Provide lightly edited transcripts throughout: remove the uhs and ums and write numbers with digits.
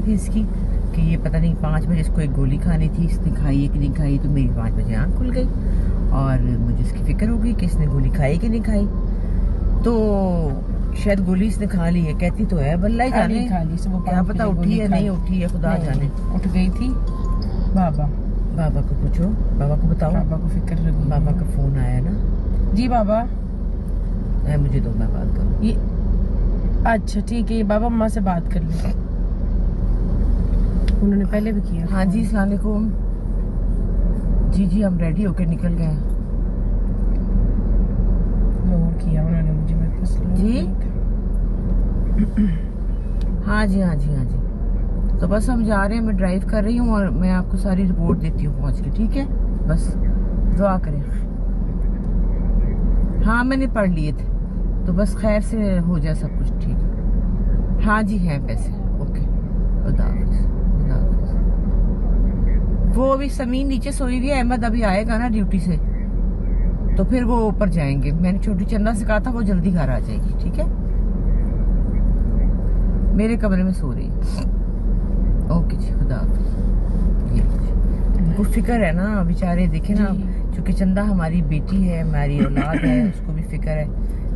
थी इसकी कि ये पता नहीं 5 बजे इसको एक गोली खानी थी, इसने खाई है कि नहीं खाई, तो मेरी 5 बजे आँख खुल गई और मुझे इसकी फिक्र हो गई कि इसने गोली खाई कि नहीं खाई। तो शायद गोली इसने खा ली है, कहती तो है बल्ला ही जाने, क्या पता उठी है नहीं उठी है, खुदा जाने। उठ गई थी। बाबा को पूछो, बाबा को बताओ, बाबा को फिक्र लगी। बाबा का फोन आया ना जी। बाबा मुझे दो, मैं बात करूँ। ये अच्छा ठीक है, बाबा अम्मा से बात कर ले, उन्होंने पहले भी किया। हाँ जी, अस्सलाम वालेकुम। जी हम रेडी होकर निकल गए। किया उन्होंने मुझे, मेरे पास जी हाँ जी। तो बस हम जा रहे हैं, मैं ड्राइव कर रही हूँ और मैं आपको सारी रिपोर्ट देती हूँ पहुँच के, ठीक है? बस दुआ करें। हाँ मैंने पढ़ लिए थे, तो बस खैर से हो जाए सब कुछ ठीक। हाँ जी हैं पैसे, ओके, खुदा हाफिज़। वो अभी समीन नीचे सोई हुई है, अहमद अभी आएगा ना ड्यूटी से, तो फिर वो ऊपर जाएंगे। मैंने छोटी चंदा से कहा था वो जल्दी घर आ जाएगी, ठीक है? मेरे कमरे में सो रही है। ओके जी, खुदा हाफिज़। उनको फिक्र है ना बेचारे, देखे ना, क्योंकि चंदा हमारी बेटी है, हमारी औलाद है, उसको भी फिक्र है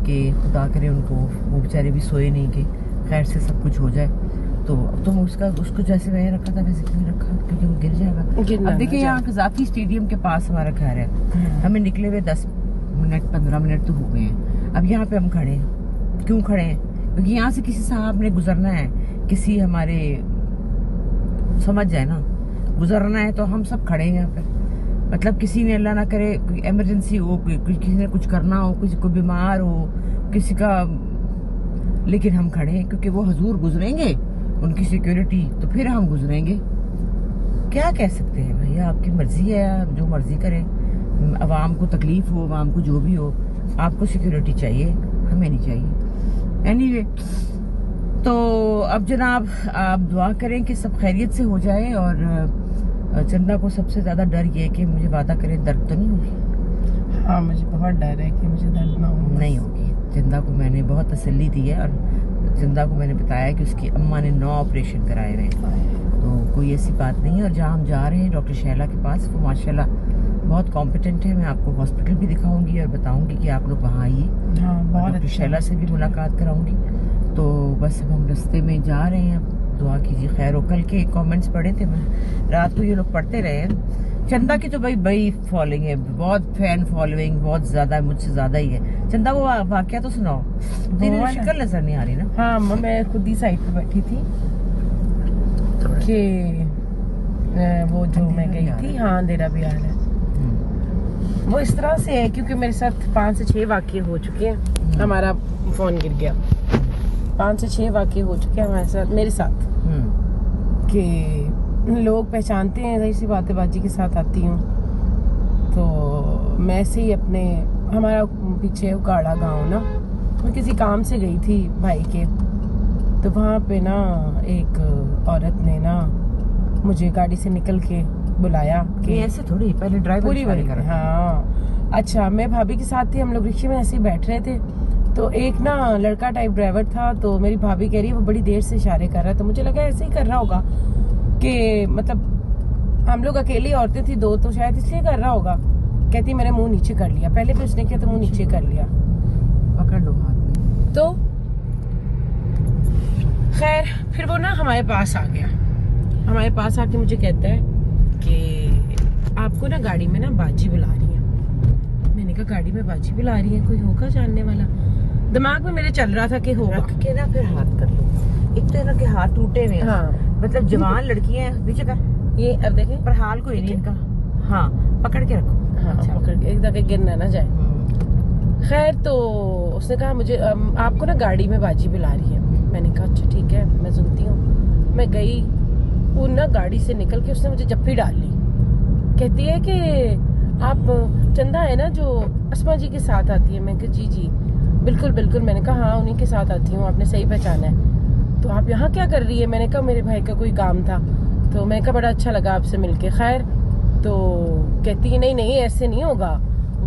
कि खुदा करे उनको, वो बेचारे भी सोए नहीं कि खैर से सब कुछ हो जाए। तो उसको जैसे मैंने रखा था वैसे क्यों रखा, क्योंकि वो गिर जाएगा। अब देखिए यहाँ कज़ाकी स्टेडियम के पास हमारा घर है, हमें निकले हुए 10 मिनट 15 मिनट तो हो गए हैं। अब यहाँ पे हम खड़े हैं, क्यों खड़े हैं? क्योंकि यहाँ से किसी साहब ने गुजरना है, किसी हमारे समझ जाए ना, गुजरना है, तो हम सब खड़े हैं यहाँ पे। मतलब किसी ने अल्लाह ना करे कोई इमरजेंसी हो, किसी ने कुछ करना हो, किसी को बीमार हो, किसी का, लेकिन हम खड़े हैं क्योंकि वो हुजूर गुजरेंगे, उनकी सिक्योरिटी, तो फिर हम गुजरेंगे। क्या कह सकते हैं भैया, आपकी मर्जी है, आप जो मर्जी करें। अवाम को तकलीफ हो, अवाम को जो भी हो, आपको सिक्योरिटी चाहिए, हमें नहीं चाहिए। एनीवे, तो अब जनाब आप दुआ करें कि सब खैरियत से हो जाए। और चंदा को सबसे ज्यादा डर ये है कि मुझे वादा करें दर्द तो नहीं होगी। हाँ मुझे बहुत डर है कि मुझे दर्द ना हो। नहीं होगी। चंदा को मैंने बहुत तसल्ली दी है और चंदा को मैंने बताया कि उसकी अम्मा ने 9 ऑपरेशन कराए हुए हैं, तो कोई ऐसी बात नहीं है। और जहाँ हम जा रहे हैं डॉक्टर शैला के पास, वो माशाल्लाह बहुत कॉम्पिटेंट है। मैं आपको हॉस्पिटल भी दिखाऊंगी और बताऊंगी कि आप लोग वहाँ आइए। डॉक्टर शैला से भी मुलाकात कराऊंगी। तो बस हम रास्ते में जा रहे हैं, अब दुआ कीजिए खैर हो। कल के कमेंट्स पढ़े थे, मैं रात को ये लोग पढ़ते रहे हैं। चंदा की तो भाई फॉलोइंग है, बहुत फैन फॉलोइंग बहुत ज्यादा, मुझसे ज्यादा ही है। चंदा वो वाकया तो सुनाओ, तेरी शक्ल नजर नहीं आ रही ना। हाँ मैं खुद ही साइड पे बैठी थी कि वो जो मैं गई थी, हाँ अंधेरा भी आ रहा है। वो इस तरह से है क्योंकि मेरे साथ 5 से 6 वाक़ये हो चुके हैं। हमारा फोन गिर गया, 5 से 6 वाक़ये हो चुके हैं हमारे साथ, मेरे साथ, कि लोग पहचानते हैं, ऐसी बातें बाजी के साथ आती हूँ। तो मैं ऐसे ही अपने, हमारा पीछे उकाड़ा गांव ना, मैं किसी काम से गई थी भाई के, तो वहाँ पे ना एक औरत ने ना मुझे गाड़ी से निकल के बुलाया कि ऐसे थोड़ी, पहले ड्राइवर पूरी बारी कर। हाँ अच्छा, मैं भाभी के साथ थी, हम लोग रिक्शे में ऐसे ही बैठ रहे थे, तो एक ना लड़का टाइप ड्राइवर था। तो मेरी भाभी कह रही है वो बड़ी देर से इशारे कर रहा है, तो मुझे लगा ऐसे ही कर रहा होगा कि मतलब हम लोग अकेली औरतें थी 2, तो शायद इसलिए कर रहा होगा। कहती मैंने मुंह नीचे कर लिया, पहले भी उसने किया तो मुंह नीचे कर लिया, पकड़ लो हाथ में। तो खैर फिर वो ना हमारे पास आ गया, हमारे पास आके मुझे कहता है कि आपको ना गाड़ी में ना बाजी बुला रही है। मैंने कहा गाड़ी में बाजी बुला रही है, कोई होगा जानने वाला। दिमाग में मेरे चल रहा था कि होगा। रख के ना फिर हाथ कर लो, एक तो इनके हाथ टूटे हुए हैं। हाँ मतलब जवान लड़कियां हैं, नीचे कर, ये अब देखें पर हाल कोई नहीं इनका। हाँ पकड़ के रखो। हाँ अच्छा। पकड़ के एक दफे गिरना ना जाए। खैर तो उसने कहा मुझे आपको ना गाड़ी में बाजी बुला रही है। मैंने कहा अच्छा ठीक है मैं सुनती हूँ। मैं गई, वो ना गाड़ी से निकल के उसने मुझे जप्पी डाल ली। कहती है कि आप चंदा है ना जो अस्मा जी के साथ आती है। मैं कहा जी बिल्कुल बिल्कुल। मैंने कहा हाँ उन्हीं के साथ आती हूँ, आपने सही पहचाना है। तो आप यहाँ क्या कर रही है? मैंने कहा मेरे भाई का कोई काम था। तो मैंने कहा बड़ा अच्छा लगा आपसे मिलके। खैर तो कहती है नहीं ऐसे नहीं होगा,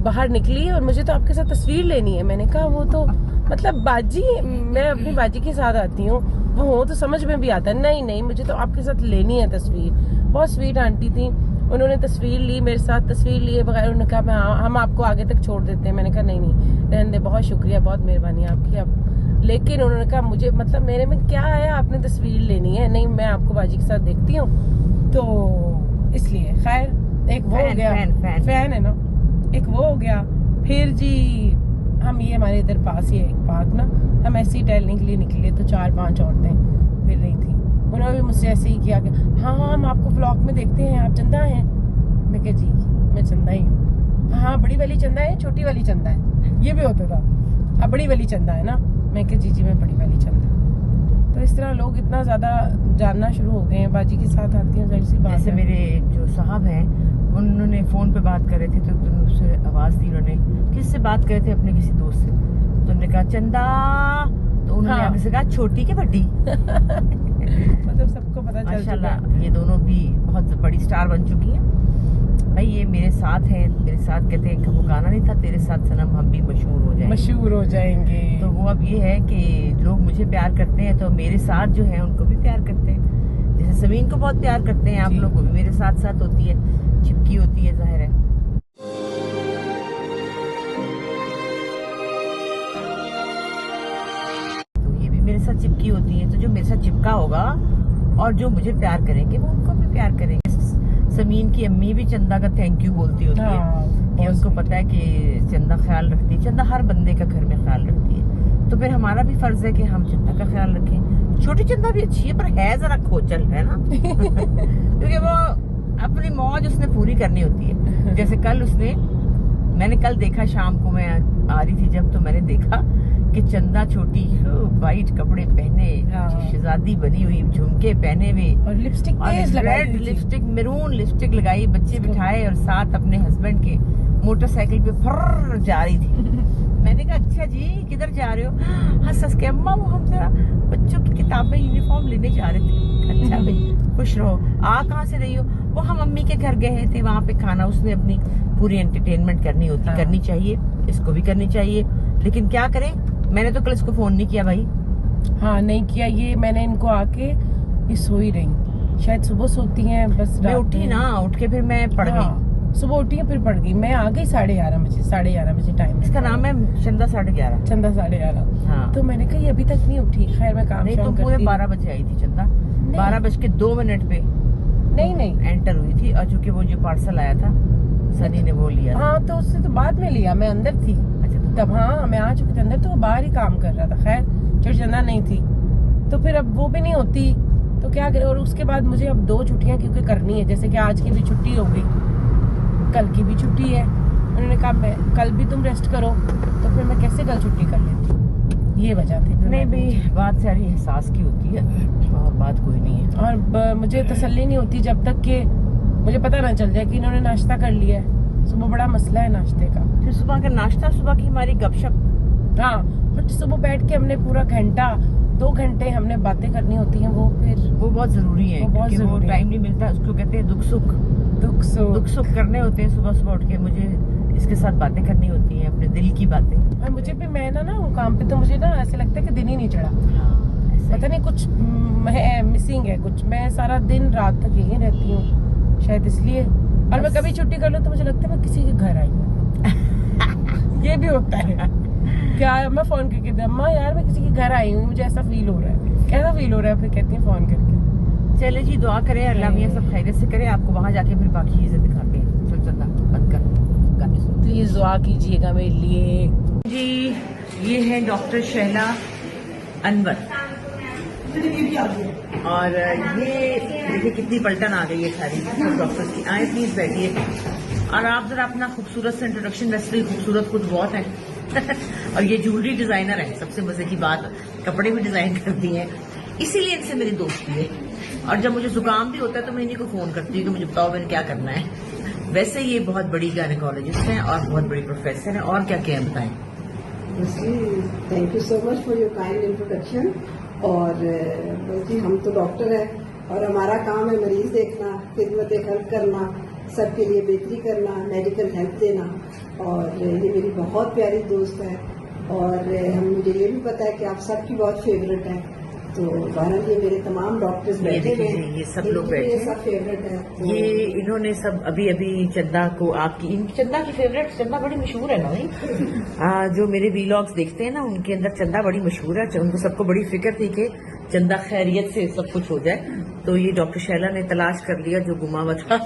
बाहर निकली और मुझे तो आपके साथ तस्वीर लेनी है। मैंने कहा वो तो मतलब बाजी, मैं अपनी बाजी के साथ आती हूँ, वो हो तो समझ में भी आता है, नहीं नहीं मुझे तो आपके साथ लेनी है तस्वीर। बहुत स्वीट आंटी थी, उन्होंने तस्वीर ली मेरे साथ, तस्वीर लिए बगैर उन्होंने कहा हम आपको आगे तक छोड़ देते हैं। मैंने कहा नहीं नहीं रहने दे, बहुत शुक्रिया, बहुत मेहरबानी आपकी। अब लेकिन उन्होंने कहा मुझे मतलब मेरे में क्या है, आपने तस्वीर लेनी है, नहीं मैं आपको बाजी के साथ देखती हूँ, तो इसलिए खैर एक वो हो गया, फैन है ना, एक वो हो गया। फिर जी हम ये हमारे इधर पास ही है एक पार्क ना, हम ऐसे ही टहलने के लिए निकले तो 4-5 औरतें फिर रही थी, उन्होंने भी मुझसे ऐसे ही किया कि हाँ हम आपको व्लॉग में देखते हैं, आप चंदा हैं। मैं कहा जी मैं चंदा ही हूँ। हाँ बड़ी वाली चंदा है, छोटी वाली चंदा है, ये भी होता था। अब बड़ी वाली चंदा है ना, मैं कहा जी मैं बड़ी वाली चंदा। तो इस तरह लोग इतना ज्यादा जानना शुरू हो गए हैं, बाजी के साथ आती हूँ जैसी बात। जैसे मेरे जो साहब हैं, उन्होंने फोन पे बात कर रहे थे तो उनसे आवाज दी, उन्होंने किससे बात करे थे, अपने किसी दोस्त से, तो उन्होंने कहा चंदा, तो उन्होंने आगे से कहा छोटी की बड़ी। मतलब सबको पता चल चुका है। ये दोनों भी बहुत बड़ी स्टार बन चुकी हैं भाई। ये मेरे साथ हैं, मेरे साथ कहते हैं कबू गाना नहीं था तेरे साथ सनम हम भी मशहूर हो जाएंगे। तो वो अब ये है कि लोग मुझे प्यार करते हैं तो मेरे साथ जो है उनको भी प्यार करते हैं। जैसे समीन को बहुत प्यार करते हैं, आप लोग को भी मेरे साथ साथ होती है, चिपकी होती है, जाहिर है। तो ये भी मेरे साथ चिपकी होती है, तो जो मेरे साथ चिपका होगा और जो मुझे प्यार करेंगे वो उनको भी प्यार करेंगे। समीन की अम्मी भी चंदा का थैंक यू बोलती होती है कि उनको पता है कि चंदा ख्याल रखती है, चंदा हर बंदे का घर में ख्याल रखती है, तो फिर हमारा भी फर्ज है कि हम चंदा का ख्याल रखें। छोटी चंदा भी अच्छी है पर है जरा खोचल है ना, क्योंकि वो अपनी मौज उसने पूरी करनी होती है। जैसे कल मैंने कल देखा शाम को, मैं आ रही थी जब, तो मैंने देखा कि चंदा छोटी वाइट कपड़े पहने, शहजादी बनी हुई, झुमके पहने हुए और लिपस्टिक तेज लगाई, रेड लिपस्टिक, मैरून लिपस्टिक लगाई, बच्चे बिठाए और साथ अपने हस्बैंड के मोटरसाइकिल पे फर्र जा रही थी। मैंने कहा अच्छा जी किधर जा रहे हो? हंस हंस के अम्मा वो हम जरा बच्चों की किताबें यूनिफॉर्म लेने जा रहे थे। अच्छा भाई खुश रहो। आ कहाँ से रही हो? वो हम मम्मी के घर गए थे, वहाँ पे खाना, उसने अपनी पूरी एंटरटेनमेंट करनी होती, करनी चाहिए, इसको भी करनी चाहिए, लेकिन क्या करें, मैंने तो कल इसको फोन नहीं किया भाई। हाँ नहीं किया, ये मैंने इनको आके ये सो ही रही, शायद सुबह सोती हैं बस। मैं उठी ना, उठ के फिर मैं पढ़ गई, सुबह उठी है फिर पढ़ गई। मैं आ गई 11:30 बजे टाइम। इसका नाम है चंदा 11:30। चंदा 11:30। हाँ। तो मैंने कहा ये अभी तक नहीं उठी। खैर मैं काम नहीं, तो पूरे 12 बजे आई थी चंदा, 12:02 पे नहीं एंटर हुई थी, और चूंकि वो जो पार्सल आया था सनी ने वो लिया। हाँ तो उससे तो बाद में लिया, मैं अंदर थी तब। हाँ मैं आ चुकी थी अंदर, तो वो बाहर ही काम कर रहा था। खैर चंदा नहीं थी, तो फिर अब वो भी नहीं होती तो क्या करें। और उसके बाद मुझे अब 2 छुट्टियां क्योंकि करनी है, जैसे कि आज की भी छुट्टी हो गई, कल की भी छुट्टी है। उन्होंने कहा मैं कल भी तुम रेस्ट करो, तो फिर मैं कैसे कल छुट्टी कर लेती, ये वजह थी। नहीं भाई बात सारी एहसास की होती है और बात कोई नहीं है। और मुझे तसल्ली नहीं होती जब तक कि मुझे पता ना चल जाए कि इन्होंने नाश्ता कर लिया है। सुबह बड़ा मसला है नाश्ते का, फिर सुबह का नाश्ता, सुबह की हमारी गपशप। हाँ बट सुबह बैठ के हमने पूरा घंटा 2 घंटे हमने बातें करनी होती हैं, वो बहुत जरूरी है, क्योंकि वो टाइम नहीं मिलता। उसको कहते हैं दुख सुख करने होते हैं। सुबह सुबह उठ के मुझे इसके साथ बातें करनी होती हैं, अपने दिल की बातें। और मुझे भी, मैं ना काम पे तो मुझे ना ऐसे लगता है कि दिन ही नहीं चढ़ा। पता नहीं कुछ मिसिंग है कुछ। मैं सारा दिन रात तक यही रहती हूँ शायद इसलिए। और मैं कभी छुट्टी कर लूँ तो मुझे लगता है मैं किसी के घर आई हूँ। ये भी होता है क्या, मैं फोन करके अम्मा यार मैं किसी के घर आई हूँ, मुझे ऐसा फील हो रहा है। कैसा फील हो रहा है? फिर कहती है फोन करके चले जी दुआ करें अल्लाह मियां सब खैरियत से करे। आपको वहाँ जाके फिर बाकी चीजें दिखाते हैं। चल चंदा बंद कर, प्लीज दुआ कीजिएगा मेरे लिए जी। ये है डॉक्टर शहला अनवर, और ये देखिए कितनी पलटन आ गई है सारी सब डॉक्टर्स की। आए प्लीज बैठिए, और आप जरा अपना खूबसूरत से इंट्रोडक्शन, वैसे भी खूबसूरत कुछ बहुत है। और ये ज्वेलरी डिजाइनर है, सबसे मजे की बात, कपड़े भी डिजाइन करती हैं, इसीलिए इनसे मेरी दोस्ती है। और जब मुझे जुकाम भी होता है तो मैं इन्हीं को फोन करती हूँ कि मुझे बताओ मैंने क्या करना है। वैसे ये बहुत बड़ी गायनेकोलॉजिस्ट हैं और बहुत बड़ी प्रोफेसर हैं। और क्या क्या बताएं? Thank you so much for your kind introduction. और बल्कि हम तो डॉक्टर हैं और हमारा काम है मरीज देखना, खिदमत खल्क करना, सबके लिए बेहतरी करना, मेडिकल हेल्प देना। और ये मेरी बहुत प्यारी दोस्त है, और मुझे ये भी पता है कि आप सबकी बहुत फेवरेट हैं। तो बहरहाल ये मेरे तमाम डॉक्टर्स बैठे हुए हैं, ये सब लोग बैठे ये हैं। सब फेवरेट है। तो ये इन्होंने सब अभी अभी चंदा को आपकी चंदा की फेवरेट, चंदा बड़ी मशहूर है ना भाई। जो मेरे वीलॉग्स देखते हैं ना उनके अंदर चंदा बड़ी मशहूर है। उनको सबको बड़ी फिक्र थी कि चंदा खैरियत से सब कुछ हो जाए, तो ये डॉक्टर शैला ने तलाश कर लिया जो गुमा हुआ था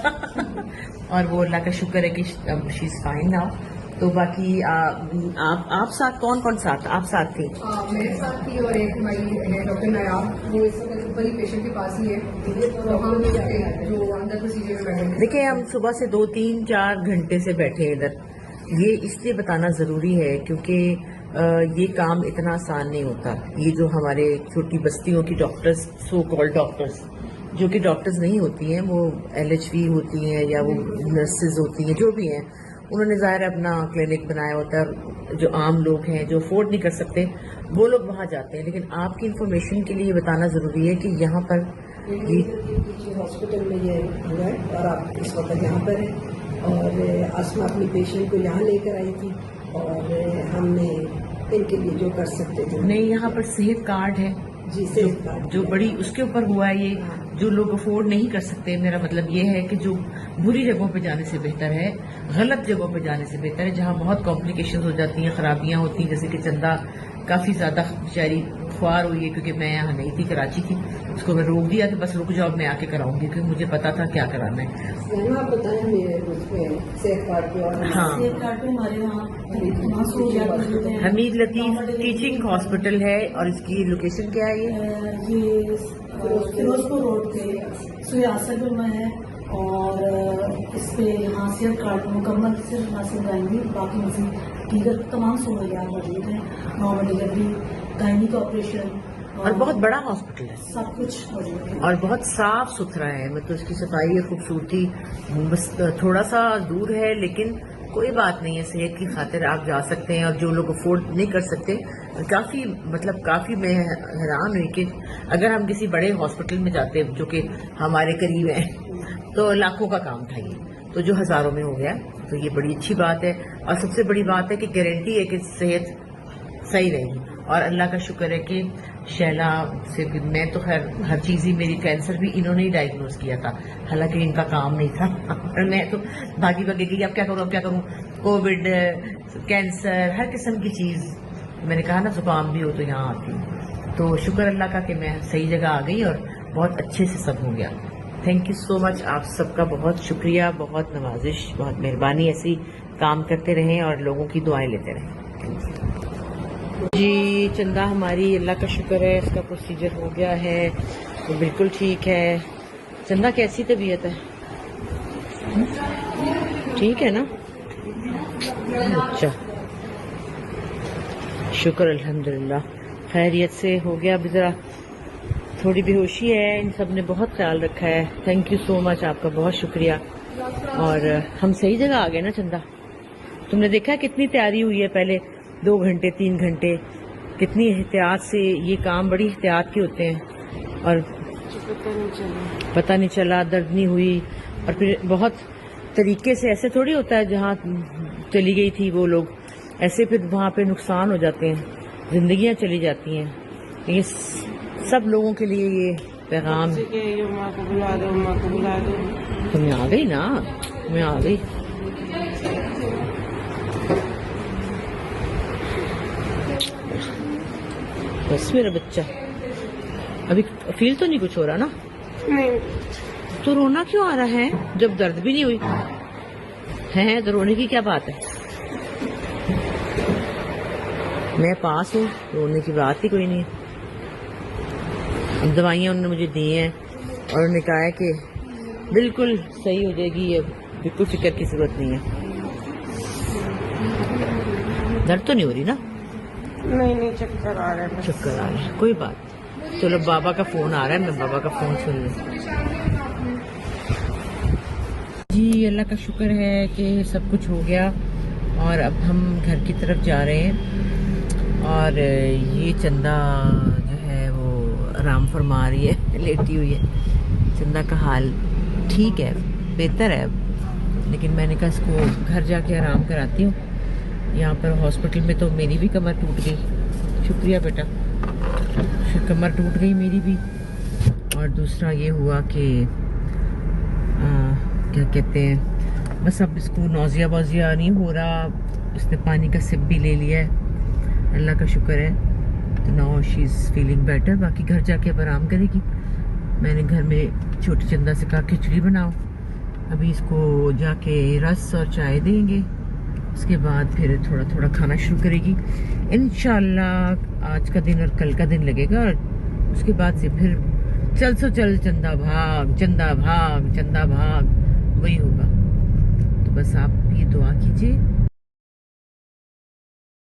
और वो अल्लाह का शुक्र है कि शी इज फाइन नाउ। तो बाकी आप साथ कौन कौन साथ आप साथ थी? मेरे साथ थी और एक हमारी है डॉक्टर नायाब, वो इस वक्त ऊपर ही पेशेंट के पास ही है। तो हम जो अंदर प्रोसीजर में बैठे देखिए हम सुबह से 2-3-4 घंटे से बैठे हैं इधर। ये इसलिए बताना ज़रूरी है क्योंकि ये काम इतना आसान नहीं होता। ये जो हमारे छोटी बस्तियों की डॉक्टर्स, सो कॉल्ड डॉक्टर्स, जो कि डॉक्टर्स नहीं होती हैं, वो LHV होती हैं या वो नर्सेज होती हैं, जो भी हैं, उन्होंने ज़ाहिर अपना क्लिनिक बनाया होता है। जो आम लोग हैं जो अफोर्ड नहीं कर सकते वो लोग वहाँ जाते हैं। लेकिन आपकी इन्फॉर्मेशन के लिए बताना ज़रूरी है कि यहाँ पर ये हॉस्पिटल में ये हुआ है और आप इस वक्त यहाँ पर हैं। और आसमा अपनी पेशेंट को यहाँ लेकर आई थी और हमने इनके लिए जो कर सकते थे। नहीं, यहाँ पर सेहत कार्ड है जी, सेहत कार्ड जो बड़ी उसके ऊपर हुआ है। ये जो लोग अफोर्ड नहीं कर सकते, मेरा मतलब ये है कि जो बुरी जगहों पे जाने से बेहतर है, गलत जगहों पे जाने से बेहतर है, जहाँ बहुत कॉम्प्लिकेशंस हो जाती हैं, खराबियाँ होती हैं। जैसे कि चंदा काफ़ी ज़्यादा बेचारी ख्वार हुई है क्योंकि मैं यहाँ नहीं थी, कराची थी। उसको मैं रोक दिया कि बस रुक जाओ, मैं आके कराऊंगी, क्योंकि मुझे पता था क्या कराना है। आप बताएं मेरे उसमें सेहत कार्ड पे और हाँ, सेहत कार्ड पे हमारे वहाँ सहूलियात मौजूद हैं। हमीद लतीफ़ टीचिंग हॉस्पिटल है और इसकी लोकेशन क्या है? ये फिरोजपुर रोड पे सुयासर में है और इस पे यहाँ सेहत कार्ड मुकम्मल सिर्फ हासिल जाएंगी। बाकी मजीद दीगर तमाम सहूलियात मौजूद हैं, नॉर्मल डिलीवरी, गायनी का ऑपरेशन और बहुत बड़ा हॉस्पिटल है, सब कुछ मौजूद है और बहुत साफ सुथरा है। मतलब इसकी सफाई और खूबसूरती बस थोड़ा सा दूर है, लेकिन कोई बात नहीं है। सेहत की खातिर आप जा सकते हैं। और जो लोग अफोर्ड नहीं कर सकते, काफ़ी मैं हैरान हुई कि अगर हम किसी बड़े हॉस्पिटल में जाते जो कि हमारे करीब है तो लाखों का काम था, ये तो जो हज़ारों में हो गया। तो ये बड़ी अच्छी बात है और सबसे बड़ी बात है कि गारंटी है कि सेहत सही रहेगी। और अल्लाह का शुक्र है कि शैला से भी, मैं तो खैर हर चीज़ ही, मेरी कैंसर भी इन्होंने ही डायग्नोज किया था, हालांकि इनका काम नहीं था मैं तो भागी गई, अब क्या करूँ, कोविड, कैंसर, हर किस्म की चीज़। मैंने कहा ना जुकाम भी हो तो यहाँ आती हूँ। तो शुक्र अल्लाह का कि मैं सही जगह आ गई और बहुत अच्छे से सब हो गया। थैंक यू सो मच, आप सबका बहुत शुक्रिया, बहुत नवाजिश, बहुत मेहरबानी। ऐसे ही काम करते रहें और लोगों की दुआएं लेते रहें। जी, चंदा हमारी अल्लाह का शुक्र है, इसका प्रोसीजर हो गया है, तो बिल्कुल ठीक है। चंदा कैसी तबीयत है? ठीक है ना? अच्छा, शुक्र अल्हम्दुलिल्लाह, खैरियत से हो गया। अभी ज़रा थोड़ी बेहोशी है, इन सब ने बहुत ख्याल रखा है। थैंक यू सो मच, आपका बहुत शुक्रिया। और हम सही जगह आ गए ना चंदा? तुमने देखा कितनी तैयारी हुई है, पहले 2 घंटे 3 घंटे, कितनी एहतियात से। ये काम बड़ी एहतियात के होते हैं और पता नहीं चला, दर्द नहीं हुई। और फिर बहुत तरीके से, ऐसे थोड़ी होता है जहाँ चली गई थी वो लोग, ऐसे फिर वहाँ पे नुकसान हो जाते हैं, जिंदगियाँ चली जाती हैं। ये सब लोगों के लिए ये पैगाम। माँ को बुला दो, माँ को बुला दो। तो मैं आ गई ना, मैं आ गई। बस मेरा बच्चा, अभी फील तो नहीं कुछ हो रहा ना? नहीं, तो रोना क्यों आ रहा है जब दर्द भी नहीं हुई है? तो रोने की क्या बात है? मैं पास हूँ, रोने की बात ही कोई नहीं है। अब दवाइयाँ उन्होंने मुझे दी हैं और उन्होंने कहा है कि बिल्कुल सही हो जाएगी, ये बिल्कुल फिक्र की जरूरत नहीं है। दर्द तो नहीं हो रही ना? नहीं, चक्कर आ रहा है। चक्कर आ रहा है, कोई बात। चलो, बाबा का फोन आ रहा है, मैं बाबा का फोन सुन लूँ। जी, अल्लाह का शुक्र है कि सब कुछ हो गया और अब हम घर की तरफ जा रहे हैं। और ये चंदा जो है वो आराम फरमा रही है, लेटी हुई है। चंदा का हाल ठीक है, बेहतर है अब, लेकिन मैंने कहा इसको घर जाके आराम कराती हूँ। यहाँ पर हॉस्पिटल में तो मेरी भी कमर टूट गई। शुक्रिया बेटा, कमर टूट गई मेरी भी। और दूसरा ये हुआ कि क्या कहते हैं, बस अब इसको नौजिया वोजिया नहीं हो रहा। इसने पानी का सिप भी ले लिया है, अल्लाह का शुक्र है। तो now she is feeling better. बाकी घर जाके अब आराम करेगी। मैंने घर में छोटी चंदा से कहा खिचड़ी बनाओ, अभी इसको जाके रस और चाय देंगे, उसके बाद फिर थोड़ा थोड़ा खाना शुरू करेगी इंशाल्लाह। आज का दिन और कल का दिन लगेगा, और उसके बाद से फिर चल सो चल चंदा भाग, चंदा भाग, चंदा भाग, वही होगा। तो बस आप ये दुआ कीजिए